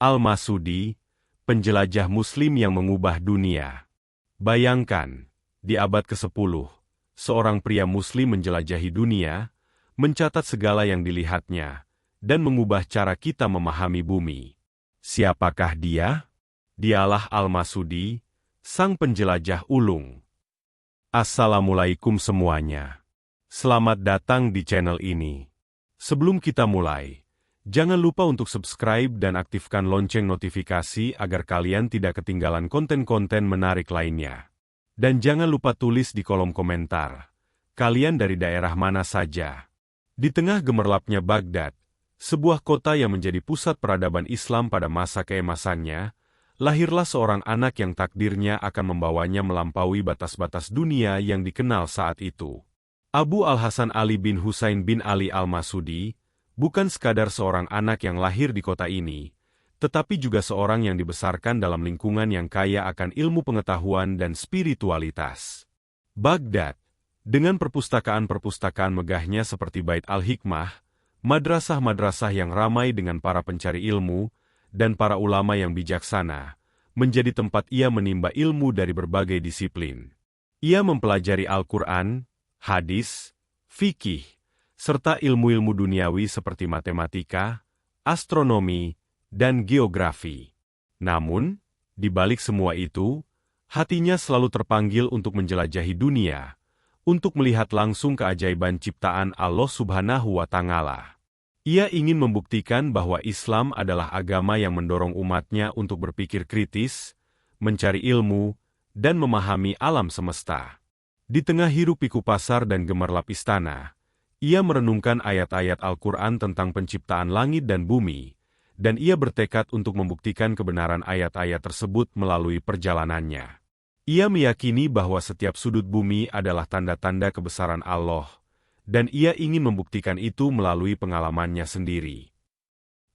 Al-Masudi, penjelajah Muslim yang mengubah dunia. Bayangkan, di abad ke-10, seorang pria Muslim menjelajahi dunia, mencatat segala yang dilihatnya, dan mengubah cara kita memahami bumi. Siapakah dia? Dialah Al-Masudi, sang penjelajah ulung. Assalamualaikum semuanya. Selamat datang di channel ini. Sebelum kita mulai, jangan lupa untuk subscribe dan aktifkan lonceng notifikasi agar kalian tidak ketinggalan konten-konten menarik lainnya. Dan jangan lupa tulis di kolom komentar, kalian dari daerah mana saja. Di tengah gemerlapnya Baghdad, sebuah kota yang menjadi pusat peradaban Islam pada masa keemasannya, lahirlah seorang anak yang takdirnya akan membawanya melampaui batas-batas dunia yang dikenal saat itu. Abu Al-Hasan Ali bin Husain bin Ali Al-Masudi bukan sekadar seorang anak yang lahir di kota ini, tetapi juga seorang yang dibesarkan dalam lingkungan yang kaya akan ilmu pengetahuan dan spiritualitas. Baghdad, dengan perpustakaan-perpustakaan megahnya seperti Bait Al-Hikmah, madrasah-madrasah yang ramai dengan para pencari ilmu, dan para ulama yang bijaksana, menjadi tempat ia menimba ilmu dari berbagai disiplin. Ia mempelajari Al-Quran, hadis, fikih, serta ilmu-ilmu duniawi seperti matematika, astronomi, dan geografi. Namun, di balik semua itu, hatinya selalu terpanggil untuk menjelajahi dunia, untuk melihat langsung keajaiban ciptaan Allah Subhanahu wa Ta'ala. Ia ingin membuktikan bahwa Islam adalah agama yang mendorong umatnya untuk berpikir kritis, mencari ilmu, dan memahami alam semesta. Di tengah hiruk-pikuk pasar dan gemerlap istana, ia merenungkan ayat-ayat Al-Quran tentang penciptaan langit dan bumi, dan ia bertekad untuk membuktikan kebenaran ayat-ayat tersebut melalui perjalanannya. Ia meyakini bahwa setiap sudut bumi adalah tanda-tanda kebesaran Allah, dan ia ingin membuktikan itu melalui pengalamannya sendiri.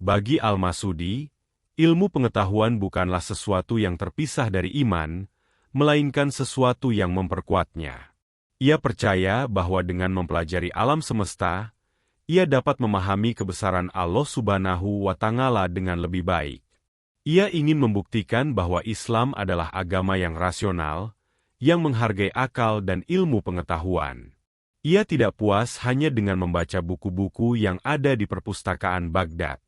Bagi Al-Masudi, ilmu pengetahuan bukanlah sesuatu yang terpisah dari iman, melainkan sesuatu yang memperkuatnya. Ia percaya bahwa dengan mempelajari alam semesta, ia dapat memahami kebesaran Allah Subhanahu wa Ta'ala dengan lebih baik. Ia ingin membuktikan bahwa Islam adalah agama yang rasional, yang menghargai akal dan ilmu pengetahuan. Ia tidak puas hanya dengan membaca buku-buku yang ada di perpustakaan Baghdad.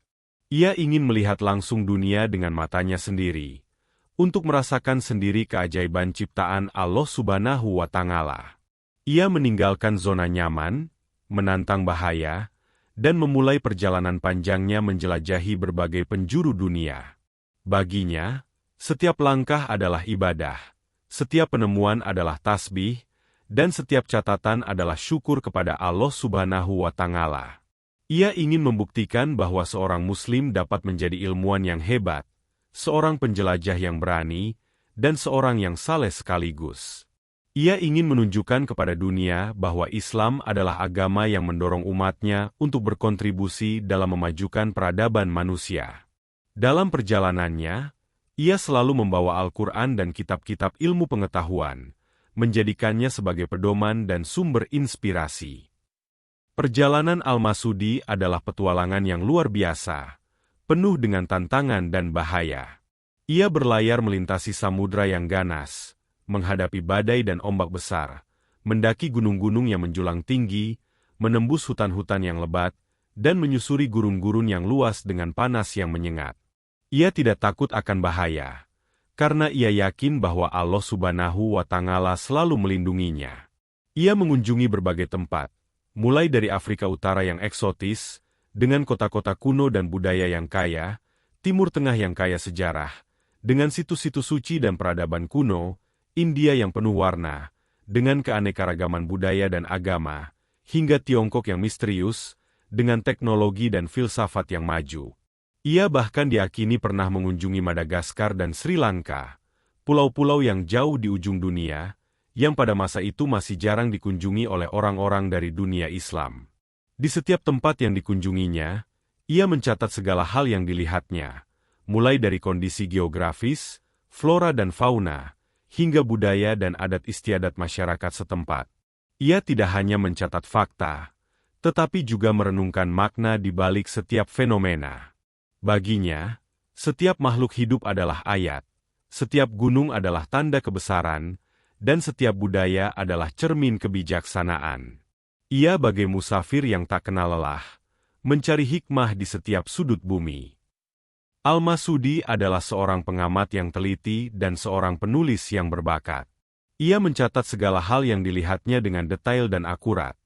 Ia ingin melihat langsung dunia dengan matanya sendiri, untuk merasakan sendiri keajaiban ciptaan Allah Subhanahu wa Ta'ala. Ia meninggalkan zona nyaman, menantang bahaya, dan memulai perjalanan panjangnya menjelajahi berbagai penjuru dunia. Baginya, setiap langkah adalah ibadah, setiap penemuan adalah tasbih, dan setiap catatan adalah syukur kepada Allah Subhanahu wa Ta'ala. Ia ingin membuktikan bahwa seorang Muslim dapat menjadi ilmuwan yang hebat, seorang penjelajah yang berani, dan seorang yang saleh sekaligus. Ia ingin menunjukkan kepada dunia bahwa Islam adalah agama yang mendorong umatnya untuk berkontribusi dalam memajukan peradaban manusia. Dalam perjalanannya, ia selalu membawa Al-Quran dan kitab-kitab ilmu pengetahuan, menjadikannya sebagai pedoman dan sumber inspirasi. Perjalanan Al-Masudi adalah petualangan yang luar biasa, penuh dengan tantangan dan bahaya. Ia berlayar melintasi samudra yang ganas, menghadapi badai dan ombak besar, mendaki gunung-gunung yang menjulang tinggi, menembus hutan-hutan yang lebat, dan menyusuri gurun-gurun yang luas dengan panas yang menyengat. Ia tidak takut akan bahaya, karena ia yakin bahwa Allah Subhanahu wa Ta'ala selalu melindunginya. Ia mengunjungi berbagai tempat, mulai dari Afrika Utara yang eksotis, dengan kota-kota kuno dan budaya yang kaya, Timur Tengah yang kaya sejarah, dengan situs-situs suci dan peradaban kuno, India yang penuh warna, dengan keanekaragaman budaya dan agama, hingga Tiongkok yang misterius, dengan teknologi dan filsafat yang maju. Ia bahkan diyakini pernah mengunjungi Madagaskar dan Sri Lanka, pulau-pulau yang jauh di ujung dunia, yang pada masa itu masih jarang dikunjungi oleh orang-orang dari dunia Islam. Di setiap tempat yang dikunjunginya, ia mencatat segala hal yang dilihatnya, mulai dari kondisi geografis, flora dan fauna, hingga budaya dan adat istiadat masyarakat setempat. Ia tidak hanya mencatat fakta, tetapi juga merenungkan makna di balik setiap fenomena. Baginya, Setiap makhluk hidup adalah ayat, setiap gunung adalah tanda kebesaran, dan setiap budaya adalah cermin kebijaksanaan. Ia bagai musafir yang tak kenal lelah, mencari hikmah di setiap sudut bumi. Al-Masudi adalah seorang pengamat yang teliti dan seorang penulis yang berbakat. Ia mencatat segala hal yang dilihatnya dengan detail dan akurat,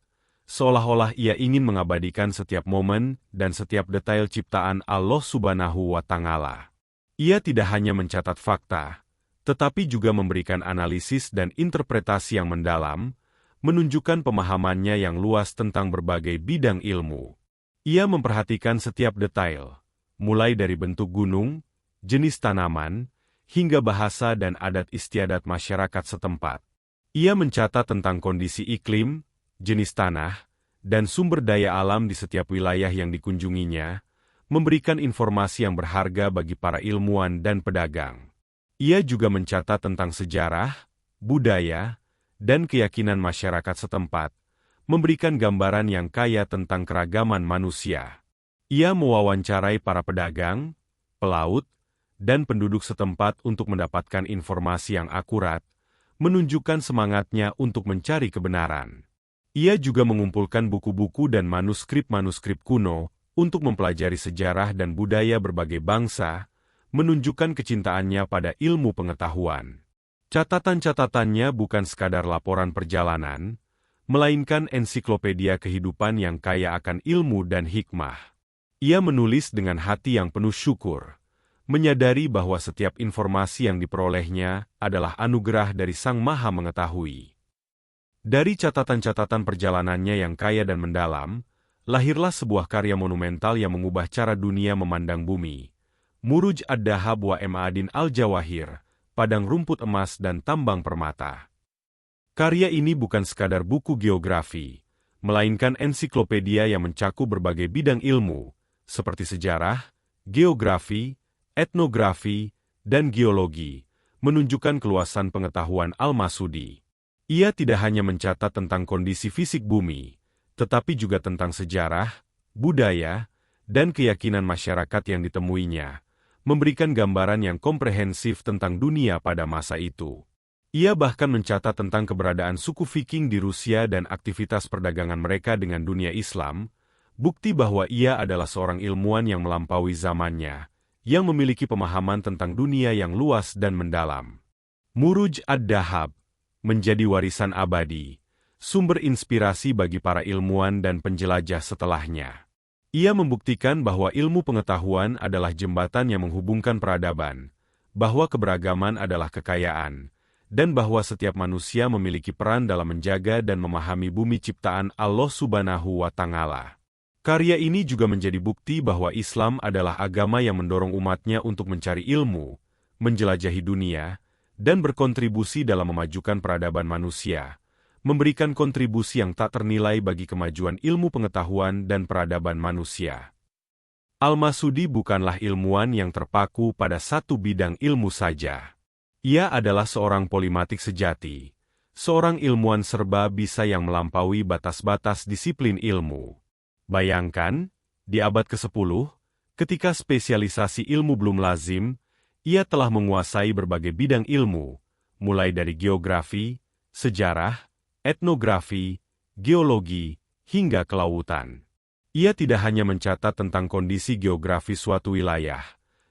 seolah-olah ia ingin mengabadikan setiap momen dan setiap detail ciptaan Allah Subhanahu wa Ta'ala. Ia tidak hanya mencatat fakta, tetapi juga memberikan analisis dan interpretasi yang mendalam, menunjukkan pemahamannya yang luas tentang berbagai bidang ilmu. Ia memperhatikan setiap detail, mulai dari bentuk gunung, jenis tanaman, hingga bahasa dan adat istiadat masyarakat setempat. Ia mencatat tentang kondisi iklim, jenis tanah, dan sumber daya alam di setiap wilayah yang dikunjunginya, memberikan informasi yang berharga bagi para ilmuwan dan pedagang. Ia juga mencatat tentang sejarah, budaya, dan keyakinan masyarakat setempat, memberikan gambaran yang kaya tentang keragaman manusia. Ia mewawancarai para pedagang, pelaut, dan penduduk setempat untuk mendapatkan informasi yang akurat, menunjukkan semangatnya untuk mencari kebenaran. Ia juga mengumpulkan buku-buku dan manuskrip-manuskrip kuno untuk mempelajari sejarah dan budaya berbagai bangsa, menunjukkan kecintaannya pada ilmu pengetahuan. Catatan-catatannya bukan sekadar laporan perjalanan, melainkan ensiklopedia kehidupan yang kaya akan ilmu dan hikmah. Ia menulis dengan hati yang penuh syukur, menyadari bahwa setiap informasi yang diperolehnya adalah anugerah dari Sang Maha Mengetahui. Dari catatan-catatan perjalanannya yang kaya dan mendalam, lahirlah sebuah karya monumental yang mengubah cara dunia memandang bumi. Muruj ad-Dahab wa Ma'adin al-Jawahir, padang rumput emas dan tambang permata. Karya ini bukan sekadar buku geografi, melainkan ensiklopedia yang mencakup berbagai bidang ilmu, seperti sejarah, geografi, etnografi, dan geologi, menunjukkan keluasan pengetahuan Al-Masudi. Ia tidak hanya mencatat tentang kondisi fisik bumi, tetapi juga tentang sejarah, budaya, dan keyakinan masyarakat yang ditemuinya, memberikan gambaran yang komprehensif tentang dunia pada masa itu. Ia bahkan mencatat tentang keberadaan suku Viking di Rusia dan aktivitas perdagangan mereka dengan dunia Islam, bukti bahwa ia adalah seorang ilmuwan yang melampaui zamannya, yang memiliki pemahaman tentang dunia yang luas dan mendalam. Muruj ad-Dahab menjadi warisan abadi, sumber inspirasi bagi para ilmuwan dan penjelajah setelahnya. Ia membuktikan bahwa ilmu pengetahuan adalah jembatan yang menghubungkan peradaban, bahwa keberagaman adalah kekayaan, dan bahwa setiap manusia memiliki peran dalam menjaga dan memahami bumi ciptaan Allah Subhanahu wa Ta'ala. Karya ini juga menjadi bukti bahwa Islam adalah agama yang mendorong umatnya untuk mencari ilmu, menjelajahi dunia, dan berkontribusi dalam memajukan peradaban manusia, memberikan kontribusi yang tak ternilai bagi kemajuan ilmu pengetahuan dan peradaban manusia. Al-Masudi bukanlah ilmuwan yang terpaku pada satu bidang ilmu saja. Ia adalah seorang polimatik sejati, seorang ilmuwan serba bisa yang melampaui batas-batas disiplin ilmu. Bayangkan, di abad ke-10, ketika spesialisasi ilmu belum lazim, ia telah menguasai berbagai bidang ilmu, mulai dari geografi, sejarah, etnografi, geologi, hingga kelautan. Ia tidak hanya mencatat tentang kondisi geografi suatu wilayah,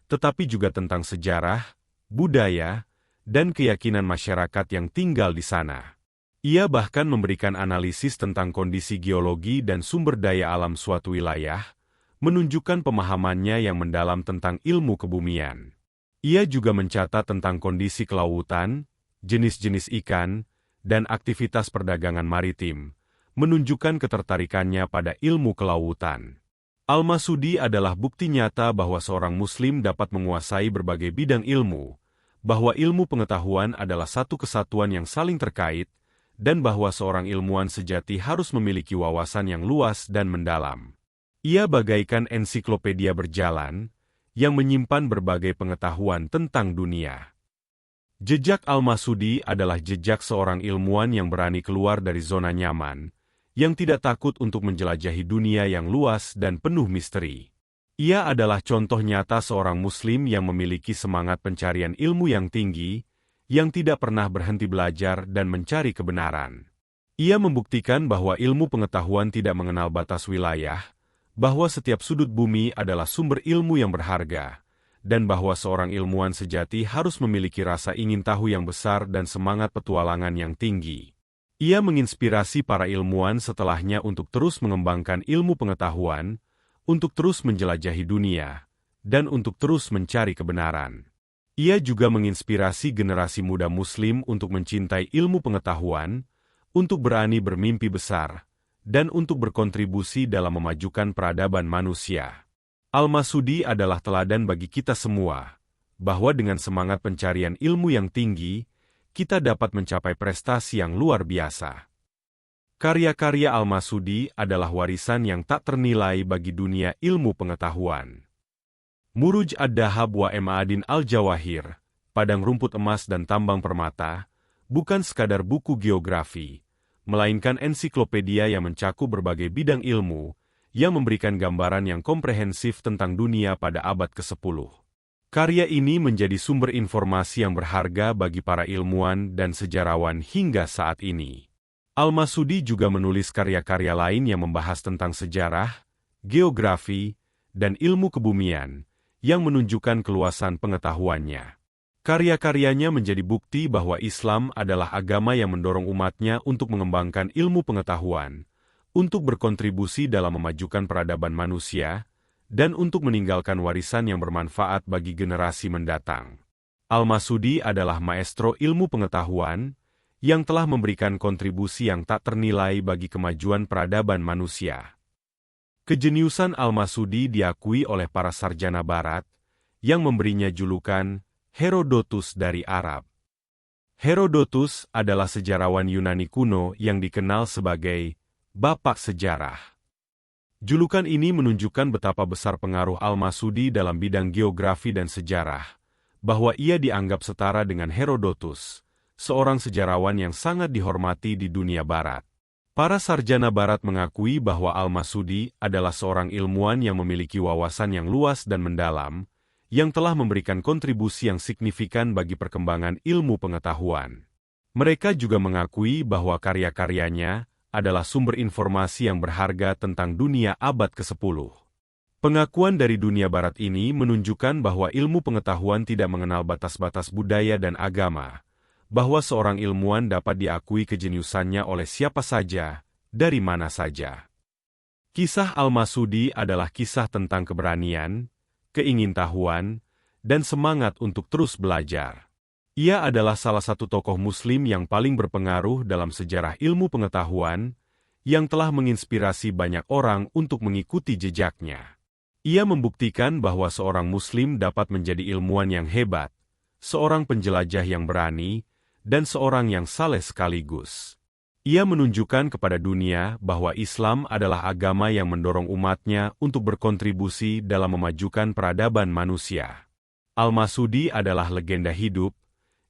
tetapi juga tentang sejarah, budaya, dan keyakinan masyarakat yang tinggal di sana. Ia bahkan memberikan analisis tentang kondisi geologi dan sumber daya alam suatu wilayah, menunjukkan pemahamannya yang mendalam tentang ilmu kebumian. Ia juga mencatat tentang kondisi kelautan, jenis-jenis ikan, dan aktivitas perdagangan maritim, menunjukkan ketertarikannya pada ilmu kelautan. Al-Masudi adalah bukti nyata bahwa seorang Muslim dapat menguasai berbagai bidang ilmu, bahwa ilmu pengetahuan adalah satu kesatuan yang saling terkait, dan bahwa seorang ilmuwan sejati harus memiliki wawasan yang luas dan mendalam. Ia bagaikan ensiklopedia berjalan, yang menyimpan berbagai pengetahuan tentang dunia. Jejak Al-Masudi adalah jejak seorang ilmuwan yang berani keluar dari zona nyaman, yang tidak takut untuk menjelajahi dunia yang luas dan penuh misteri. Ia adalah contoh nyata seorang Muslim yang memiliki semangat pencarian ilmu yang tinggi, yang tidak pernah berhenti belajar dan mencari kebenaran. Ia membuktikan bahwa ilmu pengetahuan tidak mengenal batas wilayah, bahwa setiap sudut bumi adalah sumber ilmu yang berharga, dan bahwa seorang ilmuwan sejati harus memiliki rasa ingin tahu yang besar dan semangat petualangan yang tinggi. Ia menginspirasi para ilmuwan setelahnya untuk terus mengembangkan ilmu pengetahuan, untuk terus menjelajahi dunia, dan untuk terus mencari kebenaran. Ia juga menginspirasi generasi muda Muslim untuk mencintai ilmu pengetahuan, untuk berani bermimpi besar, dan untuk berkontribusi dalam memajukan peradaban manusia. Al-Masudi adalah teladan bagi kita semua, bahwa dengan semangat pencarian ilmu yang tinggi, kita dapat mencapai prestasi yang luar biasa. Karya-karya Al-Masudi adalah warisan yang tak ternilai bagi dunia ilmu pengetahuan. Muruj Ad-Dahab wa Ma'adin Al-Jawahir, Padang Rumput Emas dan Tambang Permata, bukan sekadar buku geografi, melainkan ensiklopedia yang mencakup berbagai bidang ilmu, yang memberikan gambaran yang komprehensif tentang dunia pada abad ke-10. Karya ini menjadi sumber informasi yang berharga bagi para ilmuwan dan sejarawan hingga saat ini. Al-Masudi juga menulis karya-karya lain yang membahas tentang sejarah, geografi, dan ilmu kebumian, yang menunjukkan keluasan pengetahuannya. Karya-karyanya menjadi bukti bahwa Islam adalah agama yang mendorong umatnya untuk mengembangkan ilmu pengetahuan, untuk berkontribusi dalam memajukan peradaban manusia, dan untuk meninggalkan warisan yang bermanfaat bagi generasi mendatang. Al-Masudi adalah maestro ilmu pengetahuan, yang telah memberikan kontribusi yang tak ternilai bagi kemajuan peradaban manusia. Kejeniusan Al-Masudi diakui oleh para sarjana Barat, yang memberinya julukan Herodotus dari Arab. Herodotus adalah sejarawan Yunani kuno yang dikenal sebagai Bapak Sejarah. Julukan ini menunjukkan betapa besar pengaruh Al-Masudi dalam bidang geografi dan sejarah, bahwa ia dianggap setara dengan Herodotus, seorang sejarawan yang sangat dihormati di dunia Barat. Para sarjana Barat mengakui bahwa Al-Masudi adalah seorang ilmuwan yang memiliki wawasan yang luas dan mendalam, yang telah memberikan kontribusi yang signifikan bagi perkembangan ilmu pengetahuan. Mereka juga mengakui bahwa karya-karyanya adalah sumber informasi yang berharga tentang dunia abad ke-10. Pengakuan dari dunia Barat ini menunjukkan bahwa ilmu pengetahuan tidak mengenal batas-batas budaya dan agama, bahwa seorang ilmuwan dapat diakui kejeniusannya oleh siapa saja, dari mana saja. Kisah Al-Masudi adalah kisah tentang keberanian, keingintahuan, dan semangat untuk terus belajar. Ia adalah salah satu tokoh Muslim yang paling berpengaruh dalam sejarah ilmu pengetahuan, yang telah menginspirasi banyak orang untuk mengikuti jejaknya. Ia membuktikan bahwa seorang Muslim dapat menjadi ilmuwan yang hebat, seorang penjelajah yang berani, dan seorang yang saleh sekaligus. Ia menunjukkan kepada dunia bahwa Islam adalah agama yang mendorong umatnya untuk berkontribusi dalam memajukan peradaban manusia. Al-Masudi adalah legenda hidup,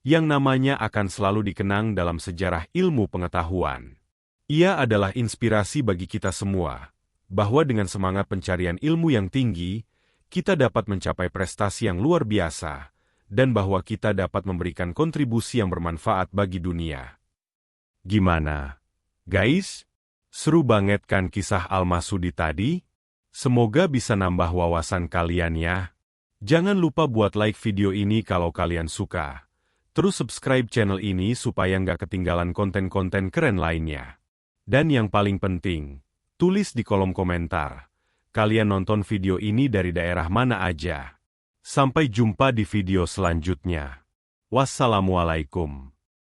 yang namanya akan selalu dikenang dalam sejarah ilmu pengetahuan. Ia adalah inspirasi bagi kita semua, bahwa dengan semangat pencarian ilmu yang tinggi, kita dapat mencapai prestasi yang luar biasa, dan bahwa kita dapat memberikan kontribusi yang bermanfaat bagi dunia. Gimana, guys? Seru banget kan kisah Al-Masudi tadi? Semoga bisa nambah wawasan kalian ya. Jangan lupa buat like video ini kalau kalian suka. Terus subscribe channel ini supaya nggak ketinggalan konten-konten keren lainnya. Dan yang paling penting, tulis di kolom komentar, kalian nonton video ini dari daerah mana aja. Sampai jumpa di video selanjutnya. Wassalamualaikum.